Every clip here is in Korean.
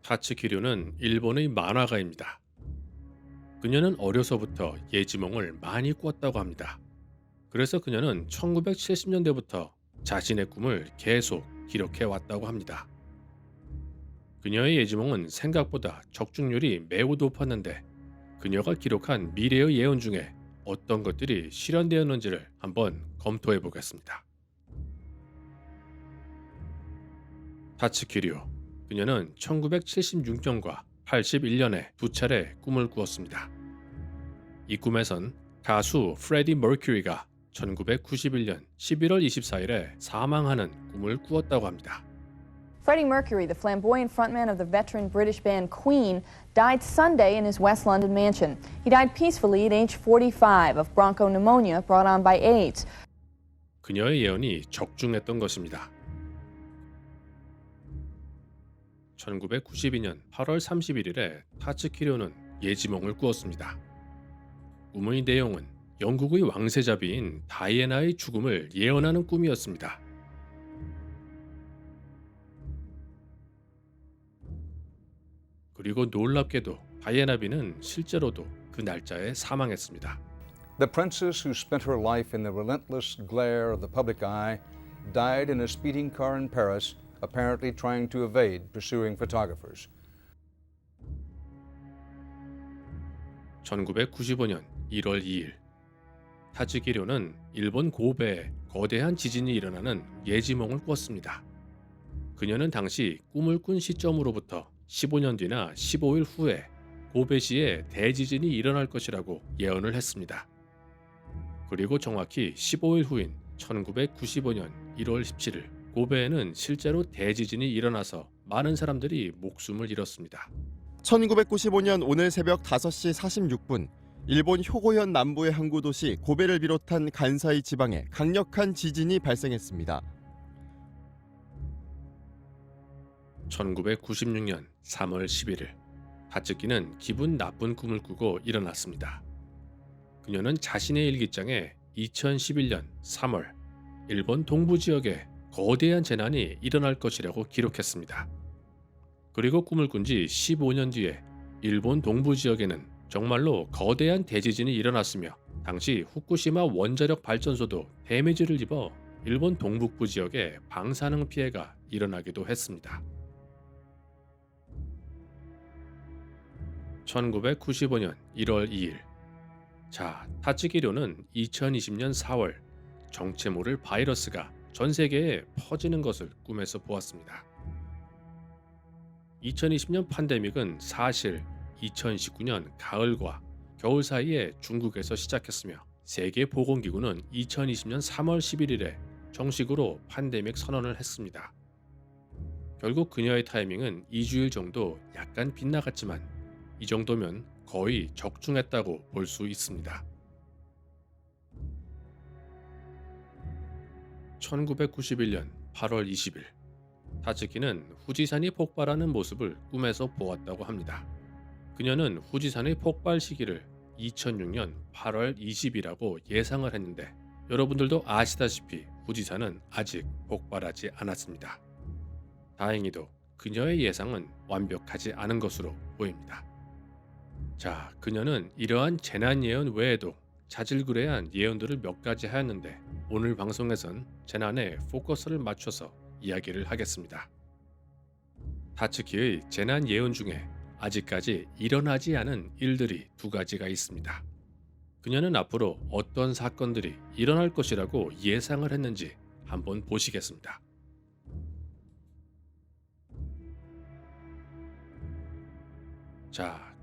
타츠키류는 일본의 만화가입니다. 그녀는 어려서부터 예지몽을 많이 꿨다고 합니다. 그래서 그녀는 1970년대부터 자신의 꿈을 계속 기록해 왔다고 합니다. 그녀의 예지몽은 생각보다 적중률이 매우 높았는데 그녀가 기록한 미래의 예언 중에 어떤 것들이 실현되었는지를 한번 검토해 보겠습니다. 타츠키류. 그녀는 1976년과 81년에 두 차례 꿈을 꾸었습니다. 이 꿈에선 가수 프레디 머큐리가 1991년 11월 24일에 사망하는 꿈을 꾸었다고 합니다. Freddie Mercury, the flamboyant frontman of the veteran British band Queen, died Sunday in his West London mansion. He died peacefully at age 45 of bronchopneumonia brought on by AIDS. 그녀의 예언이 적중했던 것입니다. 1992년 8월 31일에 타츠키료는 예지몽을 꾸었습니다. 꿈의 내용은 영국의 왕세자비인 다이애나의 죽음을 예언하는 꿈이었습니다. 그리고 놀랍게도 다이애나비는 실제로도 그 날짜에 사망했습니다. The princess who spent her life in the relentless glare of the public eye died in a speeding car in Paris, apparently trying to evade pursuing photographers. 1995년 1월 2일 타츠키료는 일본 고베에 거대한 지진이 일어나는 예지몽을 꿨습니다. 그녀는 당시 꿈을 꾼 시점으로부터 15년 뒤나 15일 후에 고베시에 대지진이 일어날 것이라고 예언을 했습니다. 그리고 정확히 15일 후인 1995년 1월 17일 고베에는 실제로 대지진이 일어나서 많은 사람들이 목숨을 잃었습니다. 1995년 오늘 새벽 5시 46분 일본 효고현 남부의 항구 도시 고베를 비롯한 간사이 지방에 강력한 지진이 발생했습니다. 1996년 3월 11일 타츠키는 기분 나쁜 꿈을 꾸고 일어났습니다. 그녀는 자신의 일기장에 2011년 3월 일본 동부 지역에 거대한 재난이 일어날 것이라고 기록했습니다. 그리고 꿈을 꾼 지 15년 뒤에 일본 동부 지역에는 정말로 거대한 대지진이 일어났으며 당시 후쿠시마 원자력 발전소도 데미지를 입어 일본 동북부 지역에 방사능 피해가 일어나기도 했습니다. 1995년 1월 2일 타츠키료는 2020년 4월 정체 모를 바이러스가 전 세계에 퍼지는 것을 꿈에서 보았습니다. 2020년 팬데믹은 사실 2019년 가을과 겨울 사이에 중국에서 시작했으며 세계보건기구는 2020년 3월 11일에 정식으로 팬데믹 선언을 했습니다. 결국 그녀의 타이밍은 2주일 정도 약간 빗나갔지만 이 정도면 거의 적중했다고 볼 수 있습니다. 1991년 8월 20일 타츠키는 후지산이 폭발하는 모습을 꿈에서 보았다고 합니다. 그녀는 후지산의 폭발 시기를 2006년 8월 20일이라고 예상을 했는데 여러분들도 아시다시피 후지산은 아직 폭발하지 않았습니다. 다행히도 그녀의 예상은 완벽하지 않은 것으로 보입니다. 그녀는 이러한 재난 예언 외에도 자질구레한 예언들을 몇 가지 하였는데 오늘 방송에선 재난에 포커스를 맞춰서 이야기를 하겠습니다. 타츠키의 재난 예언 중에 아직까지 일어나지 않은 일들이 두 가지가 있습니다. 그녀는 앞으로 어떤 사건들이 일어날 것이라고 예상을 했는지 한번 보시겠습니다.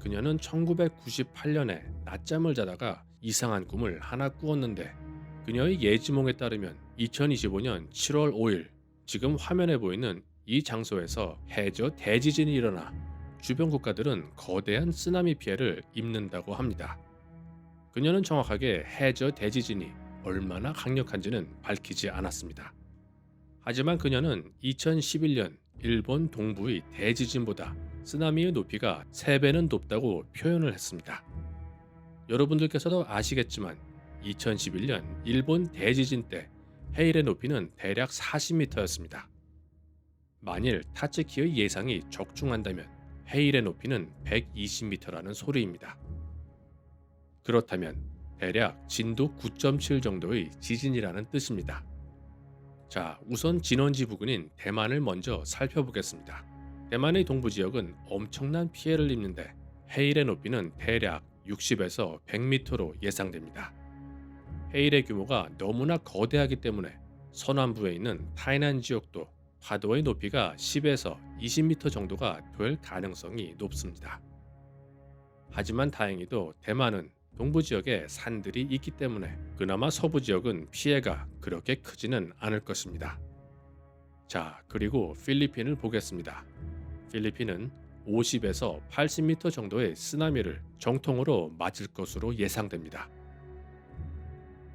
그녀는 1998년에 낮잠을 자다가 이상한 꿈을 하나 꾸었는데 그녀의 예지몽에 따르면 2025년 7월 5일 지금 화면에 보이는 이 장소에서 해저 대지진이 일어나 주변 국가들은 거대한 쓰나미 피해를 입는다고 합니다. 그녀는 정확하게 해저 대지진이 얼마나 강력한지는 밝히지 않았습니다. 하지만 그녀는 2011년 일본 동부의 대지진보다 쓰나미의 높이가 3배는 높다고 표현을 했습니다. 여러분들께서도 아시겠지만 2011년 일본 대지진 때 해일의 높이는 대략 40m였습니다. 만일 타츠키의 예상이 적중한다면 해일의 높이는 120m라는 소리입니다. 그렇다면 대략 진도 9.7 정도의 지진이라는 뜻입니다. 자, 우선 진원지 부근인 대만을 먼저 살펴보겠습니다. 대만의 동부 지역은 엄청난 피해를 입는데 해일의 높이는 대략 60에서 100m로 예상됩니다. 해일의 규모가 너무나 거대하기 때문에 서남부에 있는 타이난 지역도 파도의 높이가 10에서 20m 정도가 될 가능성이 높습니다. 하지만 다행히도 대만은 동부 지역에 산들이 있기 때문에 그나마 서부 지역은 피해가 그렇게 크지는 않을 것입니다. 자, 그리고 필리핀을 보겠습니다. 필리핀은 50에서 80m 정도의 쓰나미를 정통으로 맞을 것으로 예상됩니다.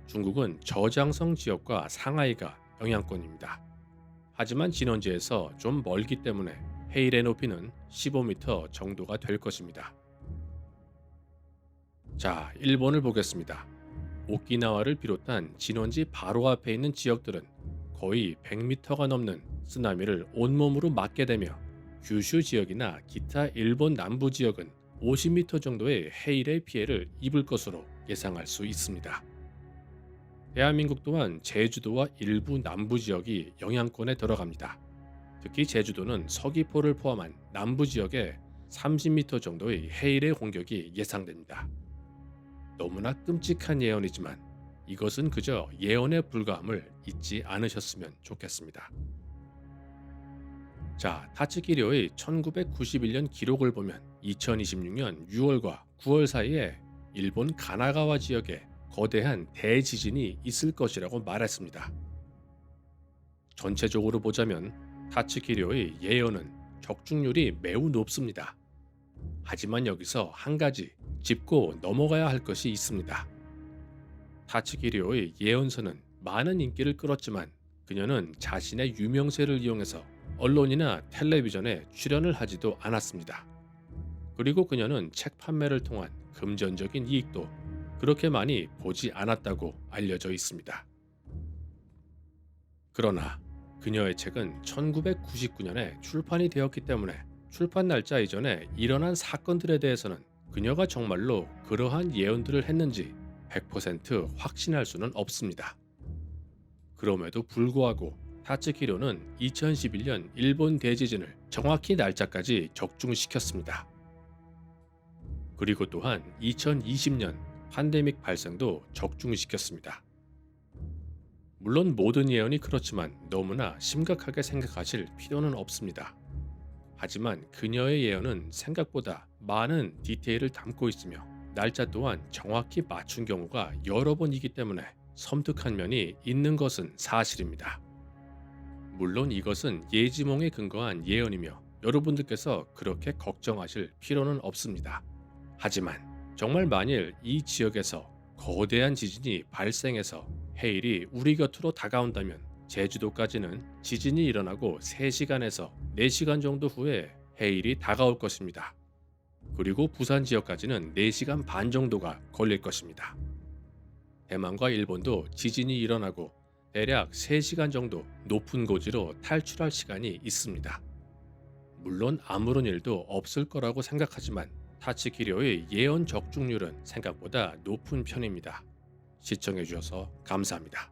중국은 저장성 지역과 상하이가 영향권입니다. 하지만 진원지에서 좀 멀기 때문에 해일의 높이는 15m 정도가 될 것입니다. 자, 일본을 보겠습니다. 오키나와를 비롯한 진원지 바로 앞에 있는 지역들은 거의 100m가 넘는 쓰나미를 온몸으로 맞게 되며 규슈 지역이나 기타 일본 남부 지역은 50m 정도의 해일의 피해를 입을 것으로 예상할 수 있습니다. 대한민국 또한 제주도와 일부 남부 지역이 영향권에 들어갑니다. 특히 제주도는 서귀포를 포함한 남부 지역에 30m 정도의 해일의 공격이 예상됩니다. 너무나 끔찍한 예언이지만 이것은 그저 예언에 불과함을 잊지 않으셨으면 좋겠습니다. 자, 타츠키료의 1991년 기록을 보면 2026년 6월과 9월 사이에 일본 가나가와 지역에 거대한 대지진이 있을 것이라고 말했습니다. 전체적으로 보자면 타츠키료의 예언은 적중률이 매우 높습니다. 하지만 여기서 한 가지 짚고 넘어가야 할 것이 있습니다. 타츠키료의 예언서는 많은 인기를 끌었지만 그녀는 자신의 유명세를 이용해서 언론이나 텔레비전에 출연을 하지도 않았습니다. 그리고 그녀는 책 판매를 통한 금전적인 이익도 그렇게 많이 보지 않았다고 알려져 있습니다. 그러나 그녀의 책은 1999년에 출판이 되었기 때문에 출판 날짜 이전에 일어난 사건들에 대해서는 그녀가 정말로 그러한 예언들을 했는지 100% 확신할 수는 없습니다. 그럼에도 불구하고 타츠키료는 2011년 일본 대지진을 정확히 날짜까지 적중시켰습니다. 그리고 또한 2020년 팬데믹 발생도 적중시켰습니다. 물론 모든 예언이 그렇지만 너무나 심각하게 생각하실 필요는 없습니다. 하지만 그녀의 예언은 생각보다 많은 디테일을 담고 있으며 날짜 또한 정확히 맞춘 경우가 여러 번이기 때문에 섬뜩한 면이 있는 것은 사실입니다. 물론 이것은 예지몽에 근거한 예언이며 여러분들께서 그렇게 걱정하실 필요는 없습니다. 하지만 정말 만일 이 지역에서 거대한 지진이 발생해서 해일이 우리 곁으로 다가온다면 제주도까지는 지진이 일어나고 3시간에서 4시간 정도 후에 해일이 다가올 것입니다. 그리고 부산 지역까지는 4시간 반 정도가 걸릴 것입니다. 대만과 일본도 지진이 일어나고 대략 3시간 정도 높은 고지로 탈출할 시간이 있습니다. 물론 아무런 일도 없을 거라고 생각하지만 타츠키료의 예언 적중률은 생각보다 높은 편입니다. 시청해주셔서 감사합니다.